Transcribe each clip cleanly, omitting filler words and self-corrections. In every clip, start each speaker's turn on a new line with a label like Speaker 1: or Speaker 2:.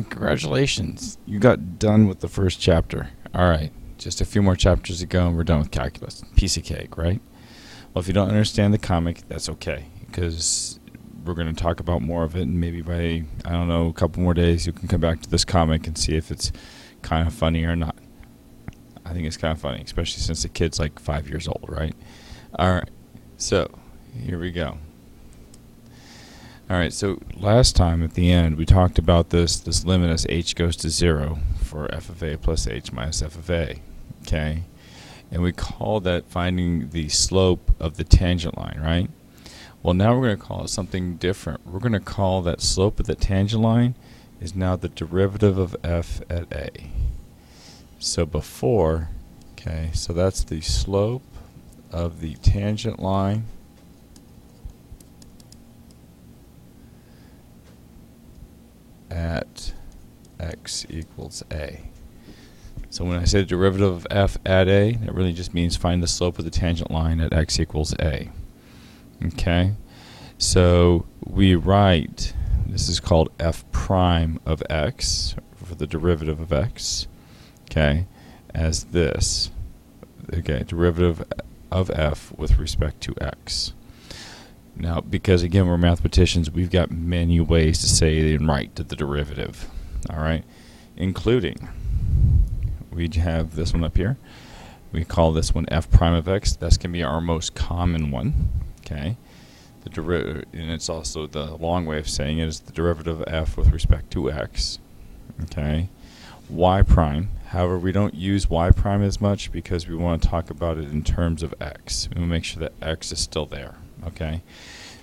Speaker 1: Congratulations. You got done with the first chapter. Alright, just a few more chapters to go and we're done with calculus. Piece of cake, right? Well, if you don't understand the comic, that's okay, because we're going to talk about more of it, and maybe by, I don't know, a couple more days you can come back to this comic and see if it's kind of funny or not. I think it's kind of funny, especially since the kid's like 5 years old, right? Alright, so here we go. Alright, so last time at the end we talked about this limit as h goes to 0 for f of a plus h minus f of a. Okay? And we call that finding the slope of the tangent line, right? Well, now we're going to call it something different. We're going to call that slope of the tangent line is now the derivative of f at a. So before, okay, so that's the slope of the tangent line at x equals a. So when I say the derivative of f at a, that really just means find the slope of the tangent line at x equals a. Okay? So we write, this is called f prime of x, for the derivative of x, okay, as this. Okay, derivative of f with respect to x. Now, because again we're mathematicians, we've got many ways to say and write to the derivative. Alright? Including, we have this one up here. We call this one f prime of x. That's going to be our most common one. Okay? The derivative, and it's also the long way of saying it is the derivative of f with respect to x. Okay? Y prime. However, we don't use y prime as much because we want to talk about it in terms of x. We want to make sure that x is still there. Okay,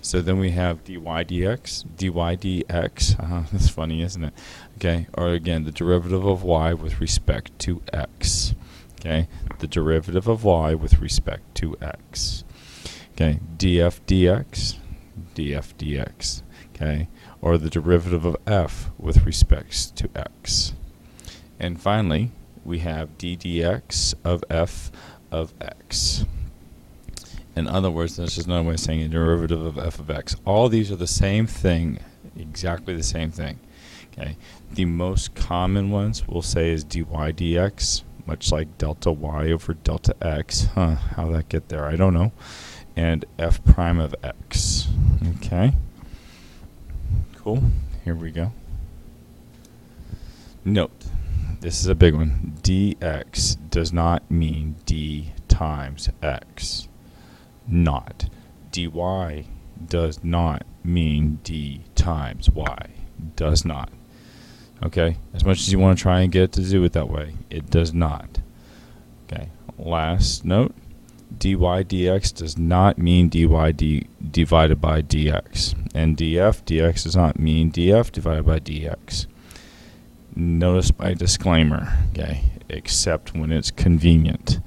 Speaker 1: so then we have dy dx, that's funny, isn't it? Okay, or again, the derivative of y with respect to x. Okay, the derivative of y with respect to x. Okay, df dx, okay, or the derivative of f with respect to x. And finally, we have d dx of f of x. In other words, that's just another way of saying a derivative of f of x. All these are the same thing, exactly the same thing. Okay, the most common ones we'll say is dy dx, much like delta y over delta x. How'd that get there? I don't know. And f prime of x. Okay, cool. Here we go. Note, this is a big one. dx does not mean d times x. Not. dy does not mean d times y. Does not. Okay? As much as you want to try and get it to do it that way, it does not. Okay? Last note. dy dx does not mean divided by dx. And dx does not mean df divided by dx. Notice my disclaimer. Okay? Except when it's convenient.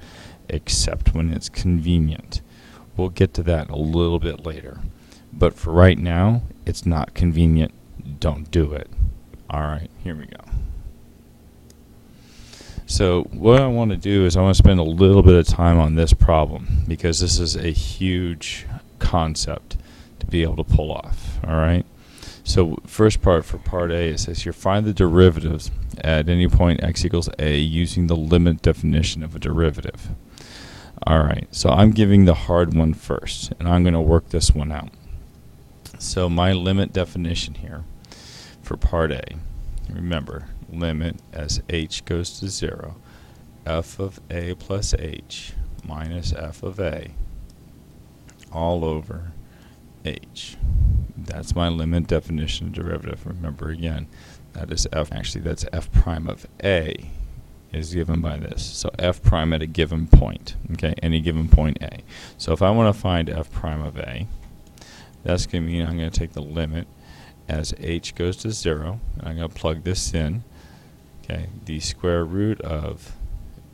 Speaker 1: Except when it's convenient. We'll get to that a little bit later. But for right now, it's not convenient. Don't do it. Alright, here we go. So what I want to do is I want to spend a little bit of time on this problem because this is a huge concept to be able to pull off. Alright? So first part for part A, it says here find the derivatives at any point x equals a using the limit definition of a derivative. Alright, so I'm giving the hard one first, and I'm going to work this one out. So my limit definition here for part A, remember, limit as h goes to 0, f of a plus h minus f of a all over h. That's my limit definition of derivative. Remember again, that is f, actually that's f prime of a is given by this. So f prime at a given point, okay, any given point a. So if I want to find f prime of a, that's going to mean I'm going to take the limit as h goes to 0, and I'm going to plug this in, okay, the square root of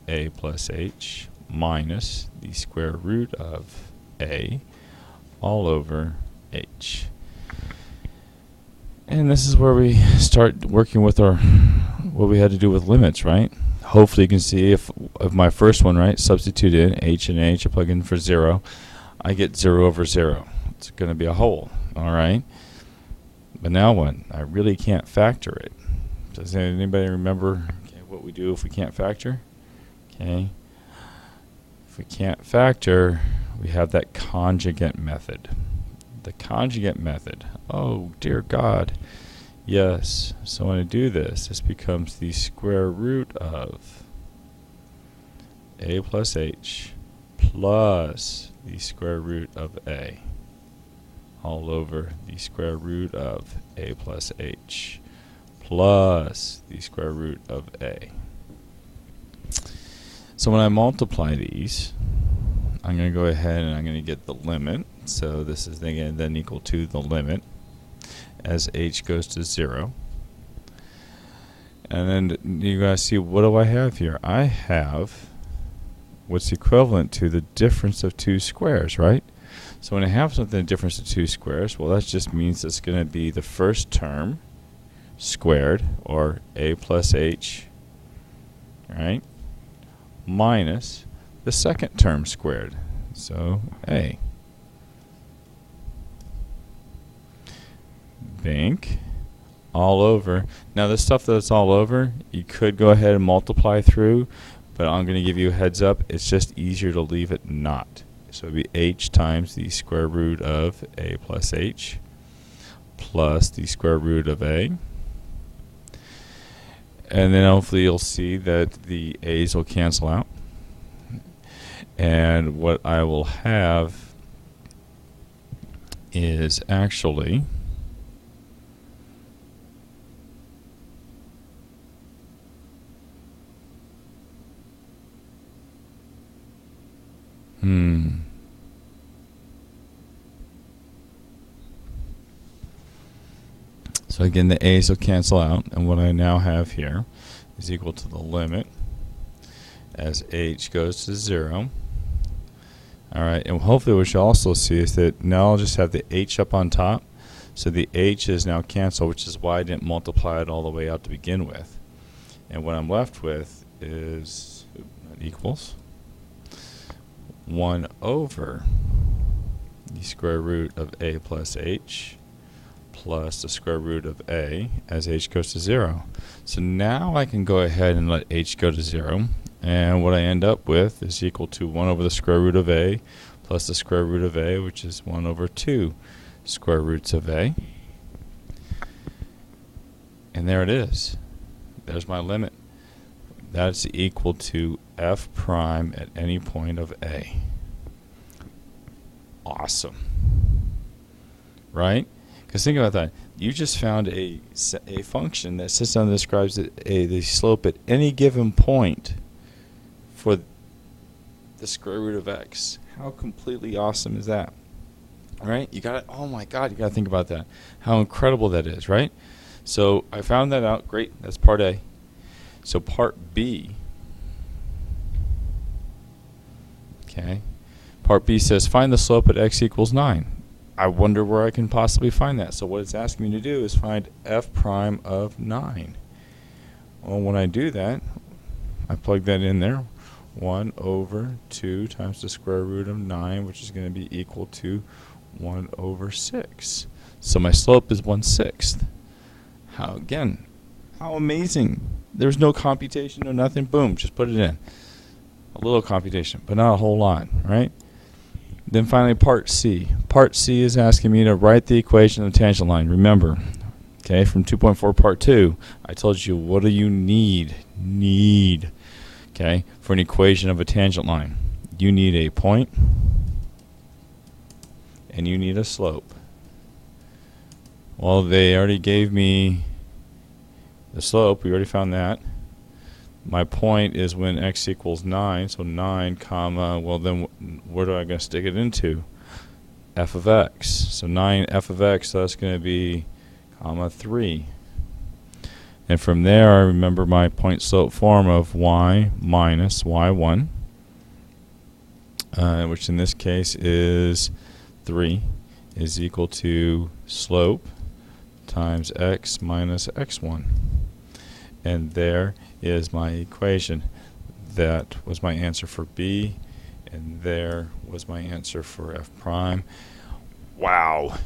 Speaker 1: a plus h minus the square root of a all over h. And this is where we start working with our, what we had to do with limits, right? Hopefully you can see if my first one, right, substitute in h and h, I plug in for 0, I get 0 over 0. It's going to be a whole, alright? But now what? I really can't factor it. Does anybody remember what we do if we can't factor? Okay. If we can't factor, we have that conjugate method. The conjugate method. Oh, dear God. Yes. So when I do this, this becomes the square root of a plus h plus the square root of a all over the square root of a plus h plus the square root of a. So when I multiply these, I'm going to go ahead and I'm going to get the limit. So this is again then equal to the limit as h goes to 0. And then you guys see, what do I have here? I have what's equivalent to the difference of two squares, right? So when I have something, the difference of two squares, well, that just means it's going to be the first term squared, or a plus h, right, minus the second term squared, so a. Bank all over. Now this stuff that's all over, you could go ahead and multiply through, but I'm going to give you a heads up, it's just easier to leave it not. So it would be h times the square root of a plus h plus the square root of a. And then hopefully you'll see that the a's will cancel out. And what I will have is actually so again, the a's will cancel out, and what I now have here is equal to the limit as h goes to 0. Alright, and hopefully what you'll also see is that now I'll just have the h up on top, so the h is now canceled, which is why I didn't multiply it all the way out to begin with. And what I'm left with is equals 1 over the square root of a plus h plus the square root of a as h goes to 0. So now I can go ahead and let h go to 0, and what I end up with is equal to 1 over the square root of a plus the square root of a, which is 1 over 2 square roots of a. And there it is. There's my limit. That's equal to f prime at any point of a. Awesome. Right? Because think about that. You just found a function that sits down and describes the slope at any given point for the square root of x. How completely awesome is that? Right? You got it. Oh my God, you got to think about that. How incredible that is, right? So I found that out. Great. That's part A. So part B. Okay. Part B says find the slope at x equals 9. I wonder where I can possibly find that. So what it's asking me to do is find f prime of 9. Well, when I do that, I plug that in there. 1 over 2 times the square root of 9, which is going to be equal to 1 over 6. So my slope is 1/6. How amazing. There's no computation, no nothing. Boom, just put it in. A little computation, but not a whole lot, right? Then finally part C. Part C is asking me to write the equation of the tangent line. Remember, okay, from 2.4 part 2, I told you what do you need, okay, for an equation of a tangent line. You need a point and you need a slope. Well, they already gave me the slope. We already found that. My point is when x equals 9, so 9 comma, well then where do I going to stick it into? F of x. So 9 f of x, so that's going to be comma 3. And from there I remember my point slope form of y minus y1, which in this case is 3, is equal to slope times x minus x1. And there is my equation. That was my answer for B, and there was my answer for f prime. Wow.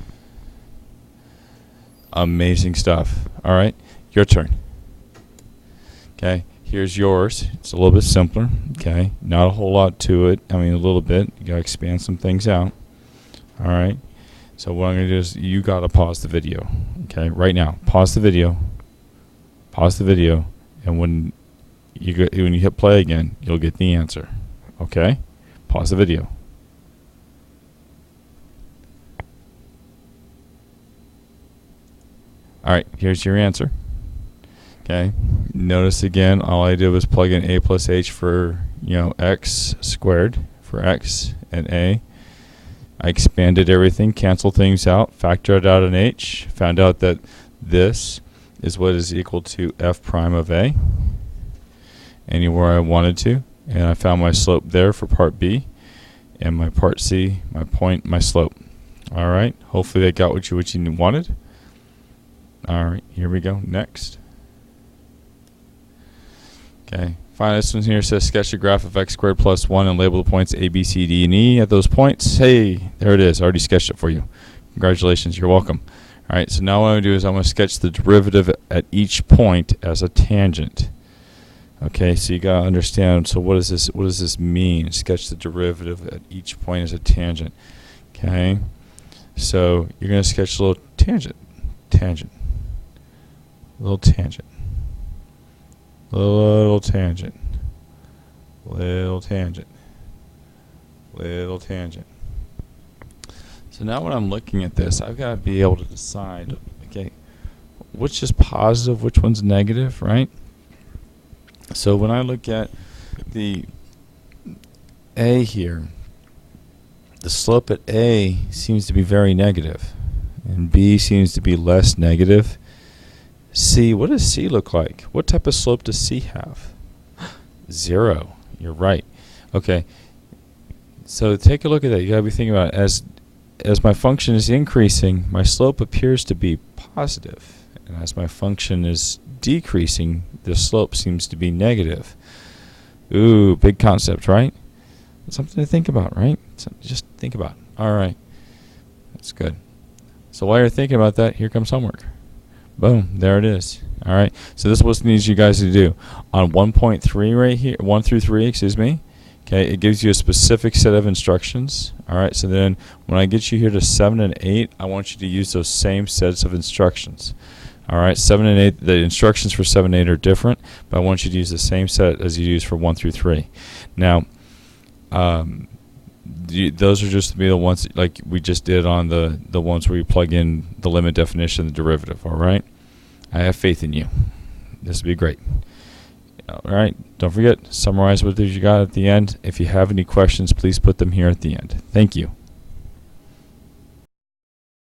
Speaker 1: Amazing stuff. All right, your turn. Okay, here's yours. It's a little bit simpler. Okay, not a whole lot to it. I mean, a little bit. You gotta expand some things out. All right. So what I'm gonna do is you gotta pause the video. Okay, right now, pause the video. Pause the video, and when you hit play again, you'll get the answer. Okay, pause the video. All right, here's your answer. Okay, notice again, all I did was plug in a plus h for, x squared for x and a. I expanded everything, canceled things out, factored out an h, found out that this is what is equal to f prime of a, anywhere I wanted to, and I found my slope there for part B, and my part C, my point, my slope. All right, hopefully that got what you wanted. All right, here we go. Next. Okay, finally this one here says sketch a graph of x squared plus 1 and label the points A, B, C, D, and E at those points. Hey, there it is. I already sketched it for you. Congratulations, you're welcome. All right, so now what I'm going to do is I'm going to sketch the derivative at each point as a tangent. Okay, so you got to understand, so what does this mean? Sketch the derivative at each point as a tangent. Okay, so you're going to sketch a little tangent. Little tangent. Little tangent. Little tangent. Little tangent. So now when I'm looking at this, I've got to be able to decide, okay, which is positive, which one's negative, right? So when I look at the A here, the slope at A seems to be very negative, and B seems to be less negative. C, what does C look like? What type of slope does C have? 0. You're right. Okay. So take a look at that. You got to be thinking about it. As my function is increasing, my slope appears to be positive, and as my function is decreasing, the slope seems to be negative. Ooh, big concept, right? Something to think about, right? Just think about. All right. That's good. So while you're thinking about that, here comes homework. Boom, there it is. All right, so this is what it needs you guys to do. On 1.3 right here, 1 through 3, excuse me, okay, it gives you a specific set of instructions. All right, so then when I get you here to 7 and 8, I want you to use those same sets of instructions. All right, 7 and 8, the instructions for 7 and 8 are different, but I want you to use the same set as you use for 1 through 3. Now, those are just to be the ones like we just did on the ones where you plug in the limit definition, the derivative. All right, I have faith in you. This will be great. All right, don't forget, summarize what you got at the end. If you have any questions, please put them here at the end. Thank you.